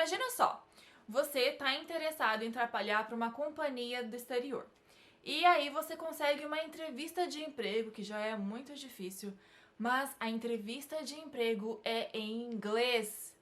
imagina só, você está interessado em trabalhar para uma companhia do exterior. E aí você consegue uma entrevista de emprego, que já é muito difícil, mas a entrevista de emprego é em inglês.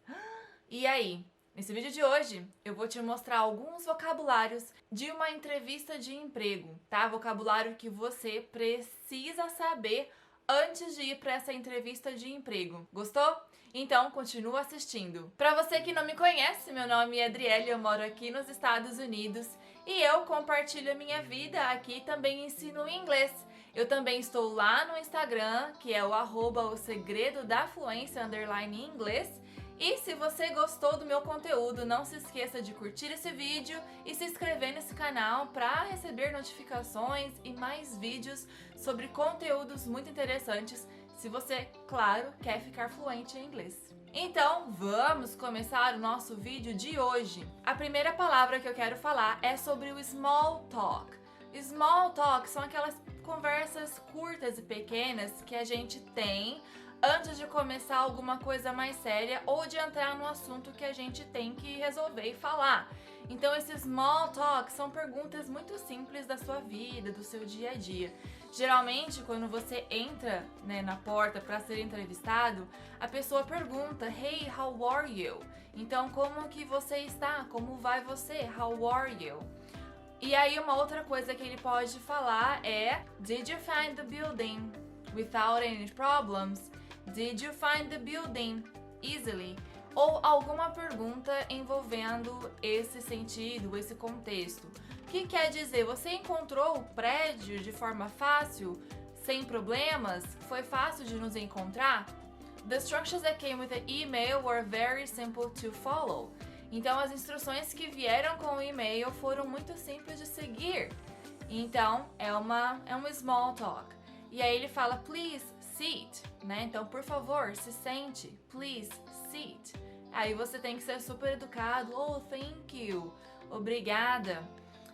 E aí? Nesse vídeo de hoje, eu vou te mostrar alguns vocabulários de uma entrevista de emprego, tá? Vocabulário que você precisa saber antes de ir para essa entrevista de emprego. Gostou? Então, continua assistindo. Para você que não me conhece, meu nome é Adriele, eu moro aqui nos Estados Unidos e eu compartilho a minha vida aqui e também ensino inglês. Eu também estou lá no Instagram, que é o @o-segredo da fluência _ inglês. E se você gostou do meu conteúdo, não se esqueça de curtir esse vídeo e se inscrever nesse canal para receber notificações e mais vídeos sobre conteúdos muito interessantes, se você, claro, quer ficar fluente em inglês. Então, vamos começar o nosso vídeo de hoje. A primeira palavra que eu quero falar é sobre o small talk. Small talk são aquelas conversas curtas e pequenas que a gente tem antes de começar alguma coisa mais séria ou de entrar no assunto que a gente tem que resolver e falar. Então, esses small talk são perguntas muito simples da sua vida, do seu dia a dia. Geralmente, quando você entra, na porta para ser entrevistado, a pessoa pergunta: "Hey, how are you?" Então, como que você está? Como vai você? How are you? E aí, uma outra coisa que ele pode falar é: "Did you find the building without any problems?" Did you find the building easily? Ou alguma pergunta envolvendo esse sentido, esse contexto. O que quer dizer? Você encontrou o prédio de forma fácil, sem problemas? Foi fácil de nos encontrar? The instructions that came with the email were very simple to follow. Então, as instruções que vieram com o e-mail foram muito simples de seguir. Então, é um small talk. E aí ele fala: "Please sit", Então, por favor, se sente. Please sit. Aí você tem que ser super educado. "Oh, thank you", obrigada.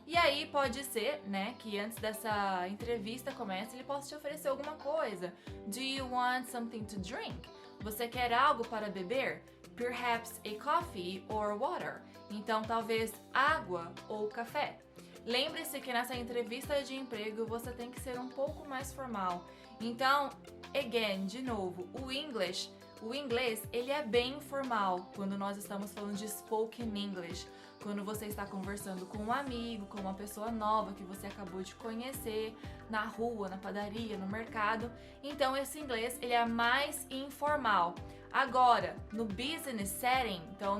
E aí pode ser, que antes dessa entrevista comece, ele possa te oferecer alguma coisa. "Do you want something to drink?" Você quer algo para beber? "Perhaps a coffee or water." Então, talvez água ou café. Lembre-se que nessa entrevista de emprego você tem que ser um pouco mais formal. Então, again, de novo, o inglês, ele é bem informal quando nós estamos falando de spoken English. Quando você está conversando com um amigo, com uma pessoa nova que você acabou de conhecer, na rua, na padaria, no mercado. Então, esse inglês, ele é mais informal. Agora, no business setting, então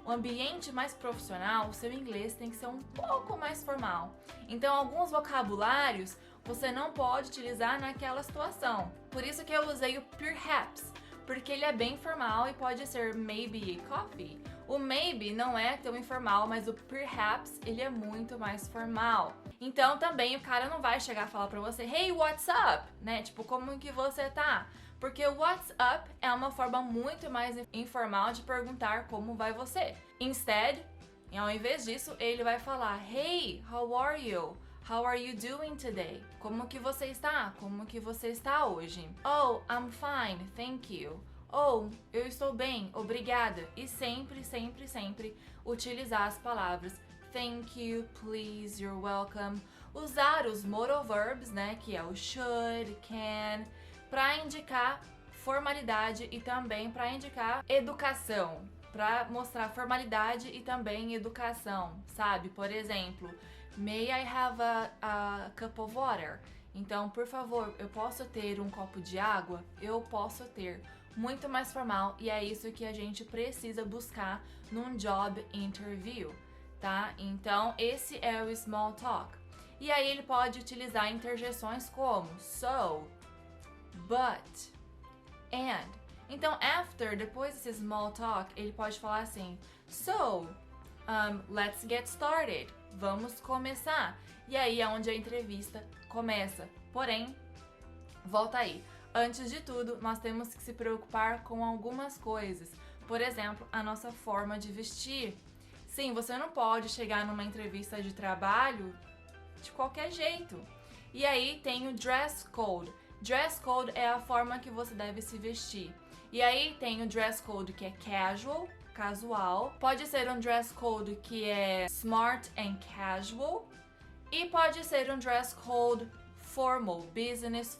um ambiente mais profissional, o seu inglês tem que ser um pouco mais formal. Então, alguns vocabulários você não pode utilizar naquela situação. Por isso que eu usei o perhaps, porque ele é bem formal e pode ser maybe a coffee. O maybe não é tão informal, mas o perhaps, ele é muito mais formal. Então, também o cara não vai chegar a falar pra você: "Hey, what's up?", Tipo, como que você tá? Porque o what's up é uma forma muito mais informal de perguntar como vai você. Instead, ao invés disso, ele vai falar: "Hey, how are you? How are you doing today?" Como que você está? Como que você está hoje? "Oh, I'm fine, thank you." "Oh, eu estou bem, obrigada." E sempre, sempre, sempre utilizar as palavras thank you, please, you're welcome. Usar os modal verbs, que é o should, can, para indicar formalidade e também para indicar educação, para mostrar formalidade e também educação, sabe? Por exemplo, "May I have a cup of water?" Então, por favor, eu posso ter um copo de água? Eu posso ter. Muito mais formal, e é isso que a gente precisa buscar num job interview, tá? Então, esse é o small talk. E aí ele pode utilizar interjeções como so, but, and. Então, after, depois desse small talk, ele pode falar assim: "So, let's get started." Vamos começar. E aí é onde a entrevista começa. Porém, volta aí. Antes de tudo, nós temos que se preocupar com algumas coisas. Por exemplo, a nossa forma de vestir. Sim, você não pode chegar numa entrevista de trabalho de qualquer jeito. E aí tem o dress code. Dress code é a forma que você deve se vestir. E aí tem o dress code que é casual, casual. Pode ser um dress code que é smart and casual. E pode ser um dress code formal, business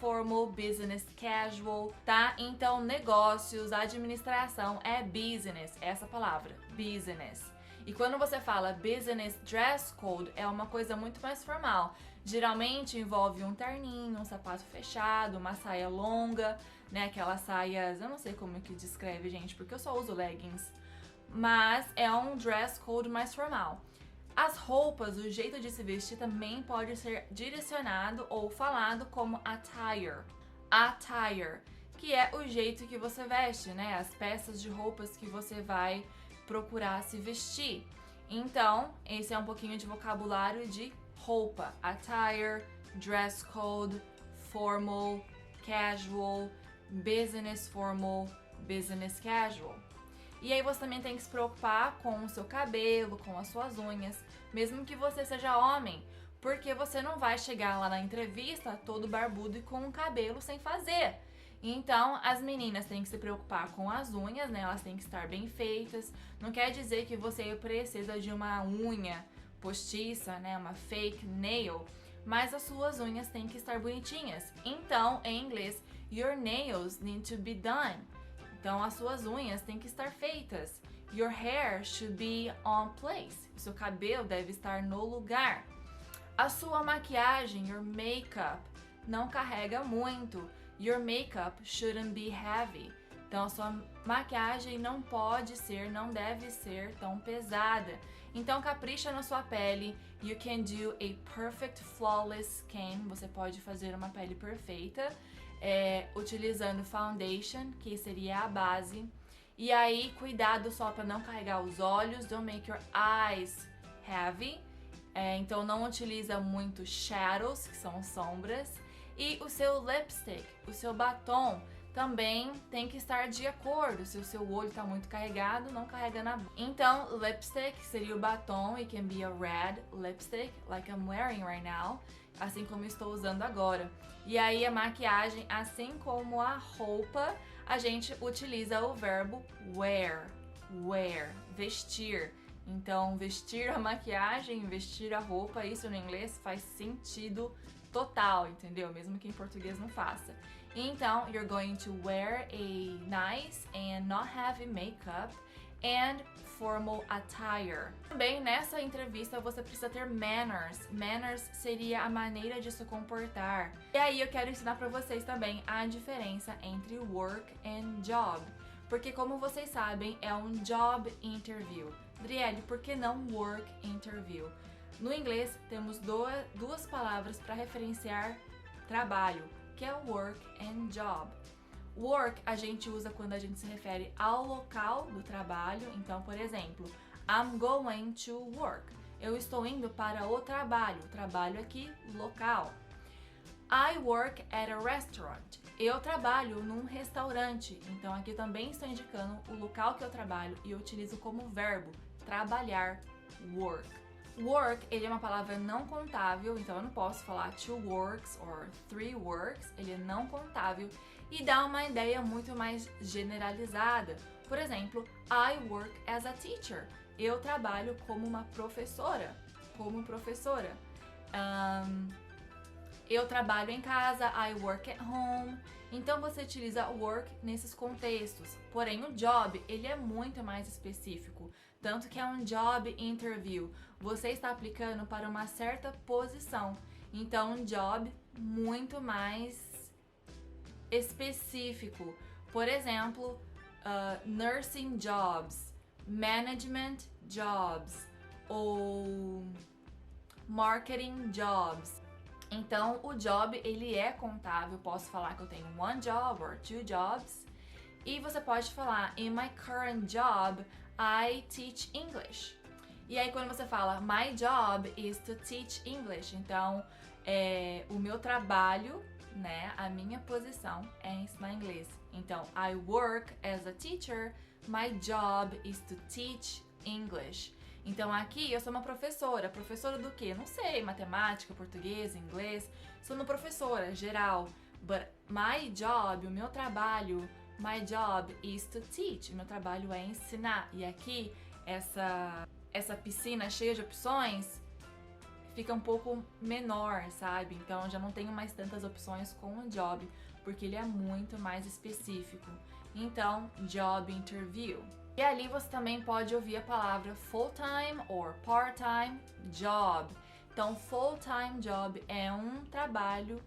casual, tá? Então, negócios, administração é business, essa palavra, business. E quando você fala business dress code, é uma coisa muito mais formal. Geralmente envolve um terninho, um sapato fechado, uma saia longa, né? Aquelas saias, eu não sei como que descreve, gente, porque eu só uso leggings. Mas é um dress code mais formal. As roupas, o jeito de se vestir também pode ser direcionado ou falado como attire. Attire, que é o jeito que você veste, né? As peças de roupas que você vai procurar se vestir. Então, esse é um pouquinho de vocabulário de roupa. Attire, dress code, formal, casual, business formal, business casual. E aí você também tem que se preocupar com o seu cabelo, com as suas unhas, mesmo que você seja homem, porque você não vai chegar lá na entrevista todo barbudo e com o cabelo sem fazer. Então, as meninas têm que se preocupar com as unhas, né? Elas têm que estar bem feitas. Não quer dizer que você precisa de uma unha postiça, né? Uma fake nail, mas as suas unhas têm que estar bonitinhas. Então, em inglês, your nails need to be done. Então, as suas unhas têm que estar feitas. Your hair should be on place. O seu cabelo deve estar no lugar. A sua maquiagem, your makeup, não carrega muito. Your makeup shouldn't be heavy. Então, a sua maquiagem não pode ser, não deve ser tão pesada. Então, capricha na sua pele. You can do a perfect flawless skin. Você pode fazer uma pele perfeita. Utilizando foundation, que seria a base. E aí, cuidado só para não carregar os olhos. Don't make your eyes heavy. Então, não utiliza muito shadows, que são sombras. E o seu lipstick, o seu batom, também tem que estar de acordo. Se o seu olho está muito carregado, não carrega na boca. Então, lipstick seria o batom. It can be a red lipstick, like I'm wearing right now. Assim como estou usando agora. E aí a maquiagem, assim como a roupa, a gente utiliza o verbo wear, vestir. Então, vestir a maquiagem, vestir a roupa, isso no inglês faz sentido total, entendeu? Mesmo que em português não faça. Então, you're going to wear a nice and not heavy makeup and formal attire. Também nessa entrevista você precisa ter manners. Manners seria a maneira de se comportar. E aí eu quero ensinar para vocês também a diferença entre work and job. Porque como vocês sabem, é um job interview. Adriele, por que não work interview? No inglês temos duas palavras para referenciar trabalho, que é work and job. Work a gente usa quando a gente se refere ao local do trabalho. Então, por exemplo, I'm going to work. Eu estou indo para o trabalho aqui, local. I work at a restaurant. Eu trabalho num restaurante. Então, aqui também estou indicando o local que eu trabalho e eu utilizo como verbo, trabalhar, work. Work, ele é uma palavra não contável, então eu não posso falar two works or three works, ele é não contável e dá uma ideia muito mais generalizada. Por exemplo, I work as a teacher. Eu trabalho como uma professora. Eu trabalho em casa, I work at home. Então você utiliza work nesses contextos. Porém, o job, ele é muito mais específico. Tanto que é um job interview. Você está aplicando para uma certa posição. Então, um job muito mais específico. Por exemplo, nursing jobs, management jobs ou marketing jobs. Então, o job, ele é contável. Posso falar que eu tenho one job or two jobs. E você pode falar, in my current job, I teach English. E aí, quando você fala, my job is to teach English. Então, o meu trabalho, né, a minha posição é ensinar inglês. Então, I work as a teacher, my job is to teach English. Então, aqui eu sou uma professora. Professora do quê? Não sei, matemática, português, inglês. Sou uma professora, geral. But my job, o meu trabalho, My job is to teach. Meu trabalho é ensinar. E aqui, essa piscina cheia de opções fica um pouco menor, sabe? Então já não tenho mais tantas opções com o job, porque ele é muito mais específico. Então, job interview. E ali você também pode ouvir a palavra full-time or part-time job. Então, full-time job é um trabalho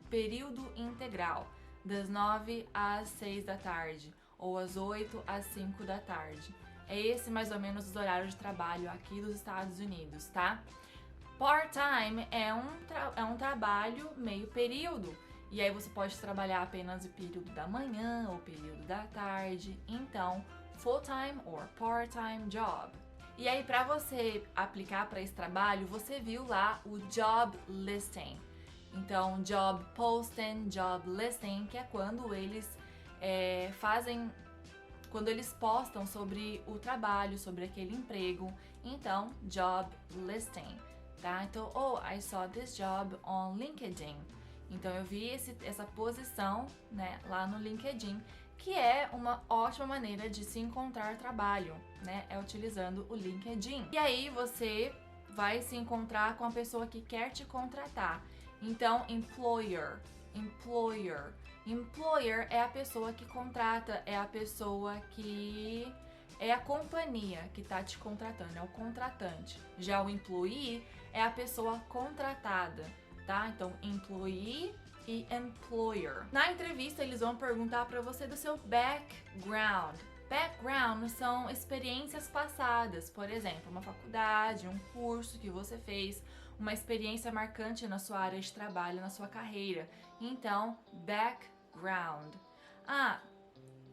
período integral, das 9 às 6 da tarde ou às 8 às 5 da tarde. É esse mais ou menos os horários de trabalho aqui dos Estados Unidos, tá? Part-time é um trabalho meio período. E aí você pode trabalhar apenas o período da manhã ou período da tarde. Então, full-time or part-time job. E aí, para você aplicar para esse trabalho, você viu lá o job listing. Então, job posting, job listing, que é quando eles quando eles postam sobre o trabalho, sobre aquele emprego. Então, job listing, tá? Então, I saw this job on LinkedIn. Então, eu vi essa posição, né, lá no LinkedIn, que é uma ótima maneira de se encontrar trabalho, né? É utilizando o LinkedIn. E aí, você vai se encontrar com a pessoa que quer te contratar. Então, employer. Employer é a pessoa que contrata, é a pessoa que é a companhia que está te contratando, é o contratante. Já o employee é a pessoa contratada, tá? Então, employee e employer. Na entrevista, eles vão perguntar para você do seu background. Background são experiências passadas, por exemplo, uma faculdade, um curso que você fez, uma experiência marcante na sua área de trabalho, na sua carreira. Então, background.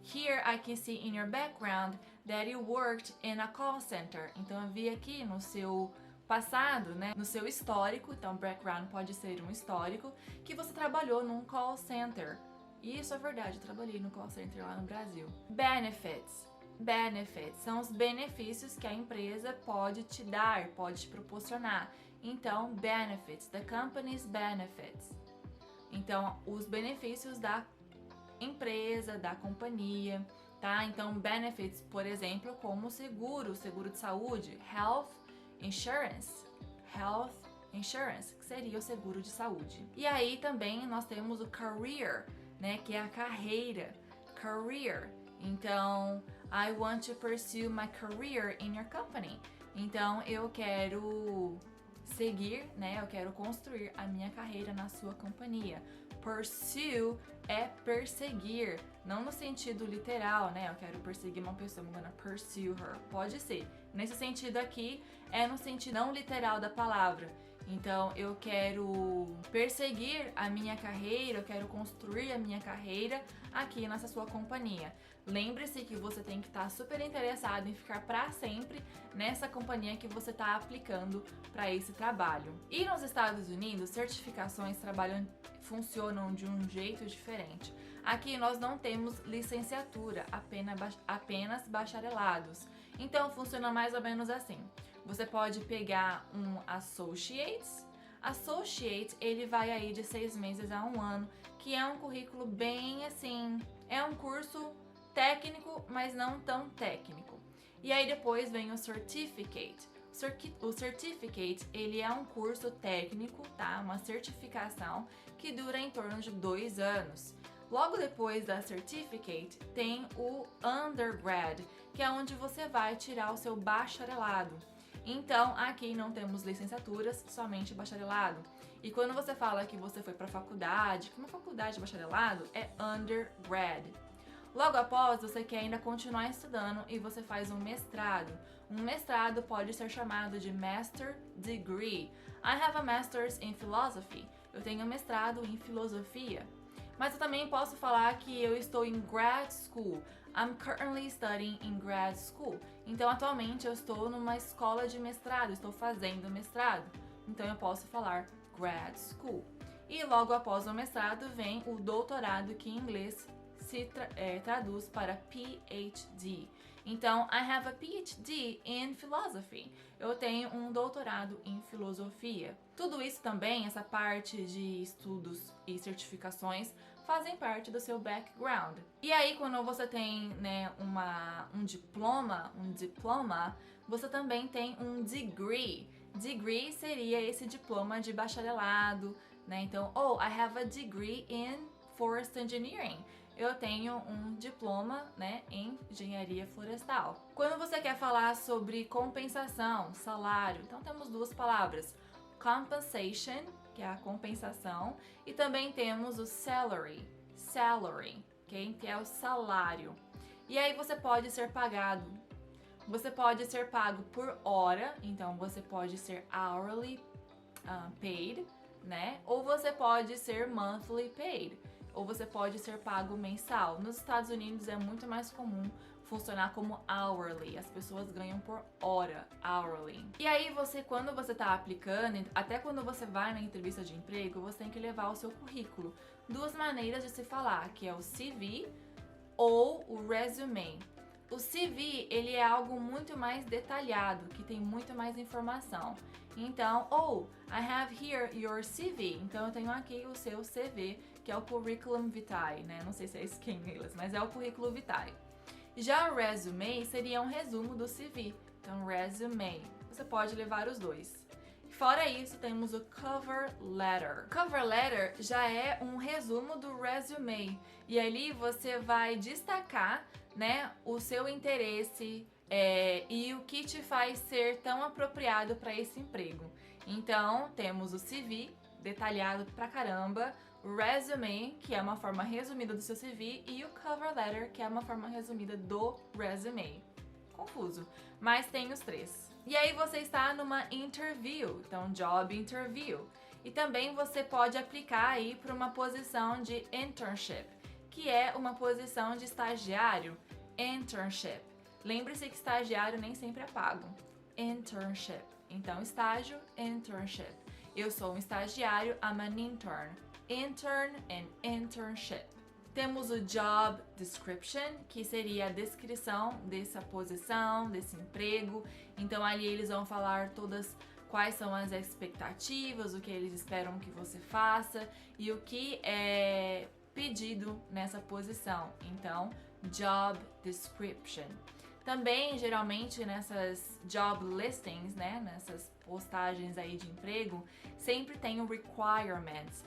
Here I can see in your background that you worked in a call center. Então, eu vi aqui no seu passado, né, no seu histórico, então background pode ser um histórico, que você trabalhou num call center. E isso é verdade, eu trabalhei no call center lá no Brasil. Benefits. Benefits são os benefícios que a empresa pode te dar, pode te proporcionar. Então, benefits, the company's benefits. Então, os benefícios da empresa, da companhia, tá? Então, benefits, por exemplo, como seguro de saúde, health insurance, que seria o seguro de saúde. E aí também nós temos o career, né, que é a carreira, career. Então, I want to pursue my career in your company. Então, eu quero seguir, né, eu quero construir a minha carreira na sua companhia. Pursue é perseguir, não no sentido literal, né? Eu quero perseguir uma pessoa, I'm gonna pursue her. Pode ser. Nesse sentido aqui, é no sentido não literal da palavra. Então, eu quero perseguir a minha carreira, eu quero construir a minha carreira aqui nessa sua companhia. Lembre-se que você tem que estar super interessado em ficar para sempre nessa companhia que você está aplicando para esse trabalho. E nos Estados Unidos, certificações funcionam de um jeito diferente. Aqui nós não temos licenciatura, apenas bacharelados. Então, funciona mais ou menos assim. Você pode pegar um Associates. Associate, ele vai aí de 6 meses a 1 ano, que é um currículo bem assim, é um curso técnico, mas não tão técnico. E aí depois vem o Certificate. O Certificate, ele é um curso técnico, tá? Uma certificação que dura em torno de 2 anos. Logo depois da Certificate, tem o Undergrad, que é onde você vai tirar o seu bacharelado. Então, aqui não temos licenciaturas, somente bacharelado. E quando você fala que você foi para faculdade, que uma faculdade de bacharelado é undergrad. Logo após, você quer ainda continuar estudando e você faz um mestrado. Um mestrado pode ser chamado de Master Degree. I have a Master's in Philosophy. Eu tenho um mestrado em filosofia. Mas eu também posso falar que eu estou em grad school. I'm currently studying in grad school. Então, atualmente, eu estou numa escola de mestrado, estou fazendo mestrado. Então, eu posso falar grad school. E logo após o mestrado vem o doutorado, que em inglês se traduz para PhD. Então, I have a PhD in philosophy. Eu tenho um doutorado em filosofia. Tudo isso também, essa parte de estudos e certificações, fazem parte do seu background. E aí, quando você tem, né, um diploma, você também tem um degree. Degree seria esse diploma de bacharelado, né? Então, oh, I have a degree in forest engineering. Eu tenho um diploma, né, em engenharia florestal. Quando você quer falar sobre compensação, salário, então temos duas palavras: compensation, que é a compensação, e também temos o salary, okay? Que é o salário. E aí você pode ser pagado. Você pode ser pago por hora, então você pode ser hourly paid, né? Ou você pode ser monthly paid, ou você pode ser pago mensal. Nos Estados Unidos é muito mais comum funcionar como hourly, as pessoas ganham por hora, hourly. E aí você, quando você tá aplicando, até quando você vai na entrevista de emprego, você tem que levar o seu currículo. Duas maneiras de se falar, que é o CV ou o resume. O CV, ele é algo muito mais detalhado, que tem muito mais informação. Então, oh, I have here your CV. Então, eu tenho aqui o seu CV, que é o Curriculum Vitae, né? Não sei se é isso que é em inglês, mas é o Currículo Vitae. Já o resume seria um resumo do CV. Então, resume. Você pode levar os dois. Fora isso, temos o cover letter. Cover letter já é um resumo do resume. E ali você vai destacar, né, o seu interesse e o que te faz ser tão apropriado para esse emprego. Então, temos o CV, detalhado pra caramba, o resume, que é uma forma resumida do seu CV, e o cover letter, que é uma forma resumida do resume. Confuso, mas tem os três. E aí você está numa interview, então job interview. E também você pode aplicar aí para uma posição de internship, que é uma posição de estagiário. Internship. Lembre-se que estagiário nem sempre é pago. Internship. Então, estágio, internship. Eu sou um estagiário, I'm an intern. Intern and internship. Temos o job description, que seria a descrição dessa posição, desse emprego. Então, ali eles vão falar todas quais são as expectativas, o que eles esperam que você faça e o que é pedido nessa posição. Então, job description. Também, geralmente, nessas job listings, né, nessas postagens aí de emprego, sempre tem o requirements,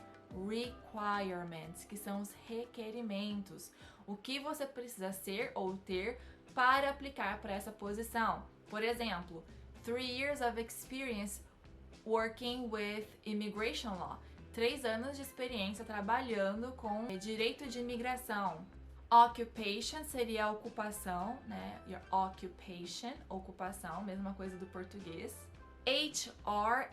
que são os requerimentos. O que você precisa ser ou ter para aplicar para essa posição. Por exemplo, 3 years of experience working with immigration law. 3 anos de experiência trabalhando com direito de imigração. Occupation seria a ocupação, né? Your occupation, ocupação, mesma coisa do português. HR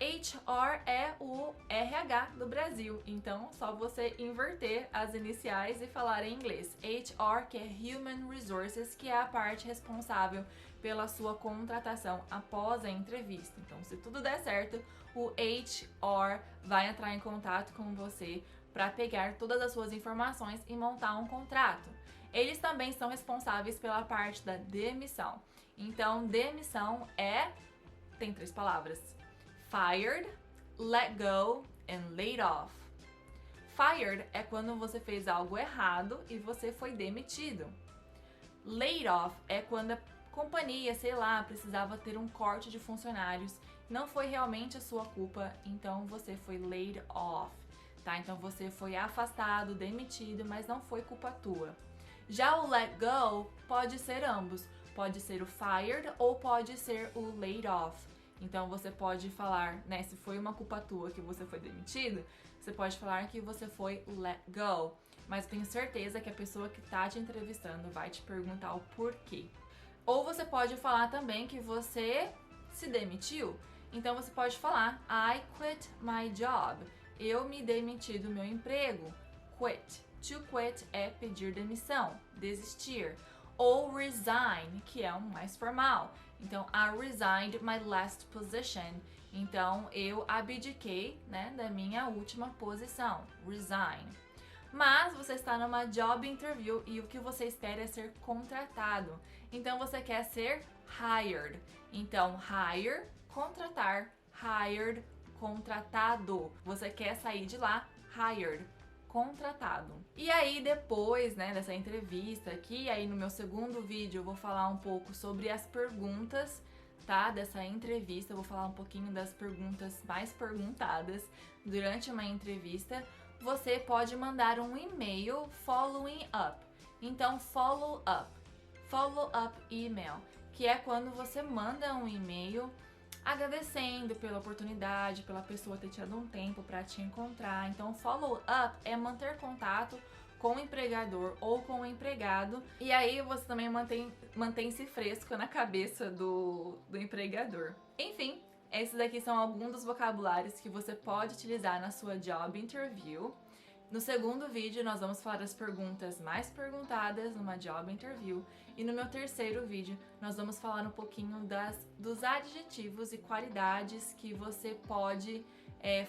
é o RH do Brasil, então só você inverter as iniciais e falar em inglês. HR, que é Human Resources, que é a parte responsável pela sua contratação após a entrevista. Então, se tudo der certo, o HR vai entrar em contato com você para pegar todas as suas informações e montar um contrato. Eles também são responsáveis pela parte da demissão. Então, demissão tem 3 palavras: fired, let go and laid off. Fired é quando você fez algo errado e você foi demitido. Laid off é quando a companhia, sei lá, precisava ter um corte de funcionários, não foi realmente a sua culpa, então você foi laid off, tá? Então você foi afastado, demitido, mas não foi culpa tua. Já o let go pode ser ambos, pode ser o fired ou pode ser o laid off. Então você pode falar, né, se foi uma culpa tua que você foi demitido, você pode falar que você foi let go. Mas eu tenho certeza que a pessoa que tá te entrevistando vai te perguntar o porquê. Ou você pode falar também que você se demitiu. Então você pode falar I quit my job. Eu me demiti do meu emprego. Quit. To quit é pedir demissão, desistir. Ou resign, que é um mais formal. Então, I resigned my last position. Então, eu abdiquei, né, da minha última posição. Resign. Mas você está numa job interview e o que você espera é ser contratado. Então, você quer ser hired. Então, hire, contratar. Hired, contratado. Você quer sair de lá, hired, contratado. E aí depois, né, dessa entrevista aqui, aí no meu segundo vídeo eu vou falar um pouco sobre as perguntas, tá, dessa entrevista. Eu vou falar um pouquinho das perguntas mais perguntadas durante uma entrevista. Você pode mandar um e-mail following up. Então, follow up email, que é quando você manda um e-mail agradecendo pela oportunidade, pela pessoa ter tido um tempo para te encontrar. Então, follow up é manter contato com o empregador ou com o empregado, e aí você também mantém-se fresco na cabeça do empregador. Enfim, esses aqui são alguns dos vocabulários que você pode utilizar na sua job interview. No segundo vídeo, nós vamos falar das perguntas mais perguntadas numa job interview. E no meu terceiro vídeo, nós vamos falar um pouquinho dos adjetivos e qualidades que você pode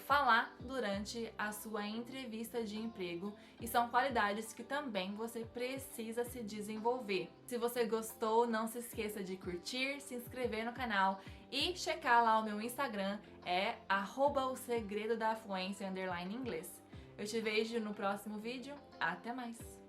falar durante a sua entrevista de emprego. E são qualidades que também você precisa se desenvolver. Se você gostou, não se esqueça de curtir, se inscrever no canal e checar lá o meu Instagram, é @osegredodafluencia_inglês. Eu te vejo no próximo vídeo. Até mais!